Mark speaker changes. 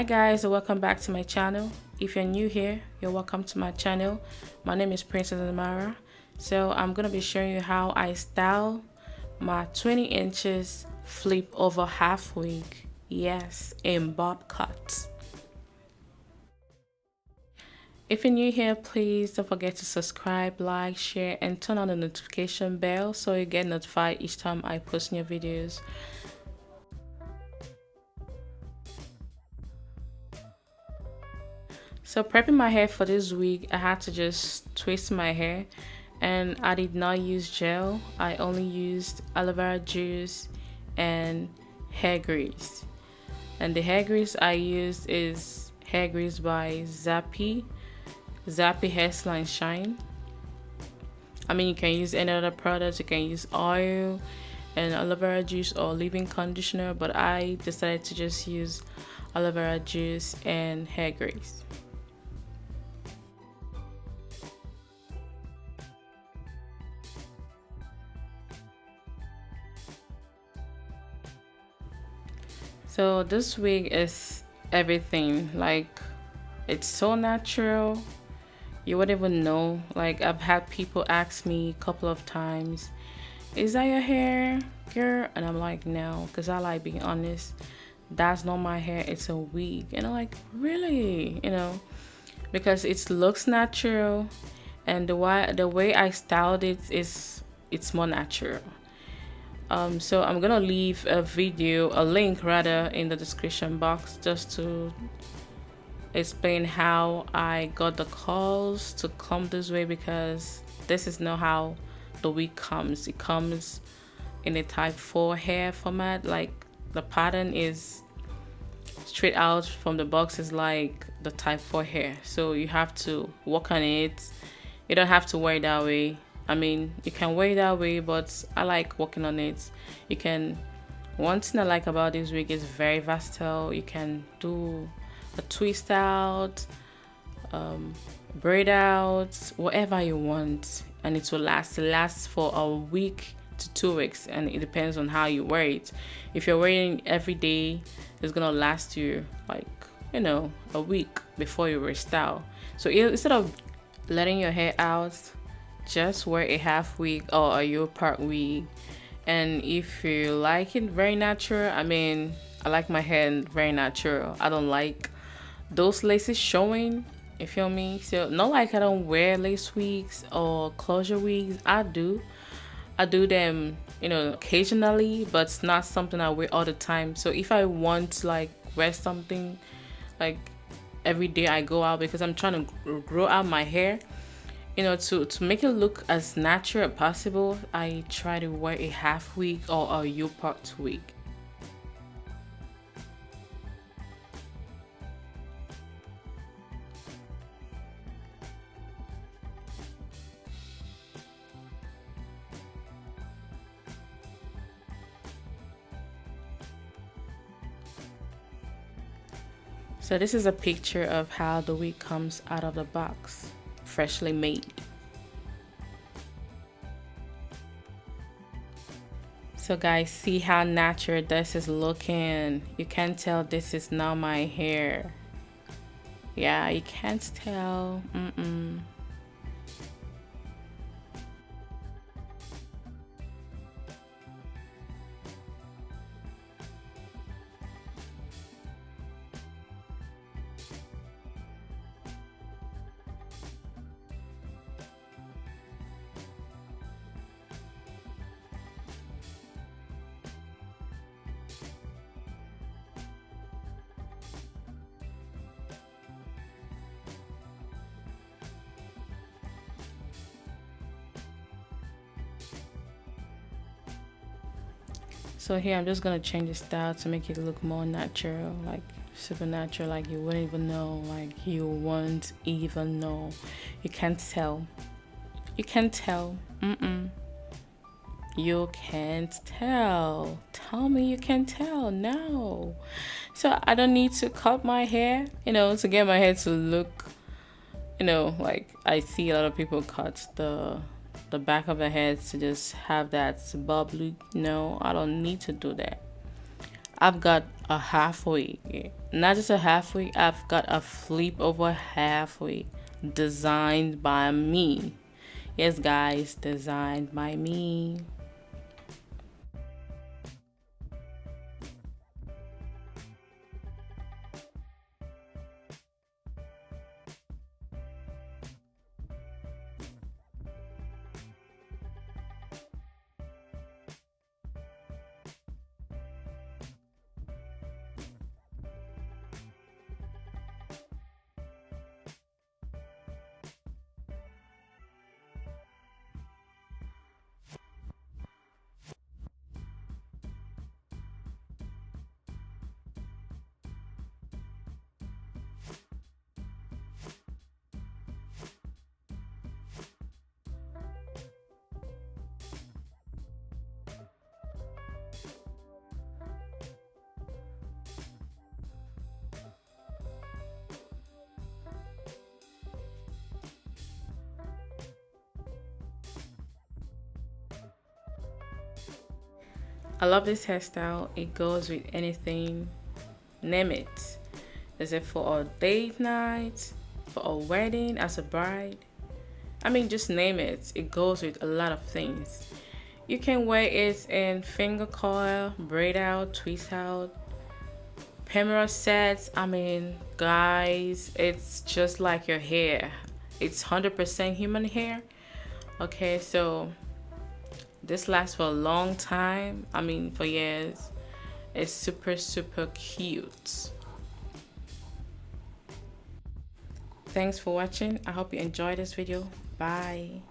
Speaker 1: Hi guys, and welcome back to my channel. If you're new here, you're welcome to my channel. My name is Princess Amara. So I'm gonna be showing you how I style my 20 inches flip over half wig. Yes, in bob cut. If you're new here, please don't forget to subscribe, like, share, and turn on the notification bell so you get notified each time I post new videos. So prepping my hair for this week, I had to just twist my hair, and I did not use gel. I only used aloe vera juice and hair grease. And the hair grease I used is hair grease by Zappy Hair Slime Shine. I mean, you can use any other products. You can use oil and aloe vera juice or leave-in conditioner, but I decided to just use aloe vera juice and hair grease. So this wig is everything. Like, it's so natural, you wouldn't even know. Like, I've had people ask me a couple of times, is that your hair, girl? And I'm like, no, because I like being honest. That's not my hair, it's a wig. And I'm like, really? Because it looks natural, and the way I styled it is, it's more natural. So I'm gonna leave a link rather, in the description box, just to explain how I got the calls to come this way, because this is not how the wig comes. It comes in a type 4 hair format. Like, the pattern is straight out from the box, is like the type 4 hair, so you have to work on it. You don't have to wear it that way. I mean, you can wear it that way, but I like working on it. One thing I like about this wig is very versatile. You can do a twist out, braid out, whatever you want, and it will last. It lasts for a week to 2 weeks, and it depends on how you wear it. If you're wearing it every day, it's gonna last you like, a week before you restyle. So instead of letting your hair out, just wear a half wig or a U part wig. And if you like it very natural, I mean, I like my hair very natural. I don't like those laces showing, you feel me? So not like I don't wear lace wigs or closure wigs. I do them, occasionally, but it's not something I wear all the time. So if I want to like wear something like every day I go out, because I'm trying to grow out my hair, to make it look as natural as possible, I try to wear a half wig or a U-part wig. So this is a picture of how the wig comes out of the box, freshly made. So guys, see how natural this is looking. You can tell this is not my hair. Yeah, you can't tell. So here I'm just gonna change the style to make it look more natural, like super natural, like you wouldn't even know, like you won't even know. You can't tell. You can't tell. You can't tell. Tell me you can tell. No. So I don't need to cut my hair, to get my hair to look, like I see a lot of people cut the back of the head to just have that bob look. No, I don't need to do that. I've got a half wig. Not just a half wig, I've got a flip over half wig designed by me. Yes, guys, designed by me. I love this hairstyle. It goes with anything. Name it. Is it for a date night? For a wedding as a bride? I mean, just name it. It goes with a lot of things. You can wear it in finger coil, braid out, twist out, camera sets. I mean, guys, it's just like your hair. It's 100% human hair. Okay, so this lasts for a long time. I mean, for years. It's super, super cute. Thanks for watching. I hope you enjoyed this video. Bye.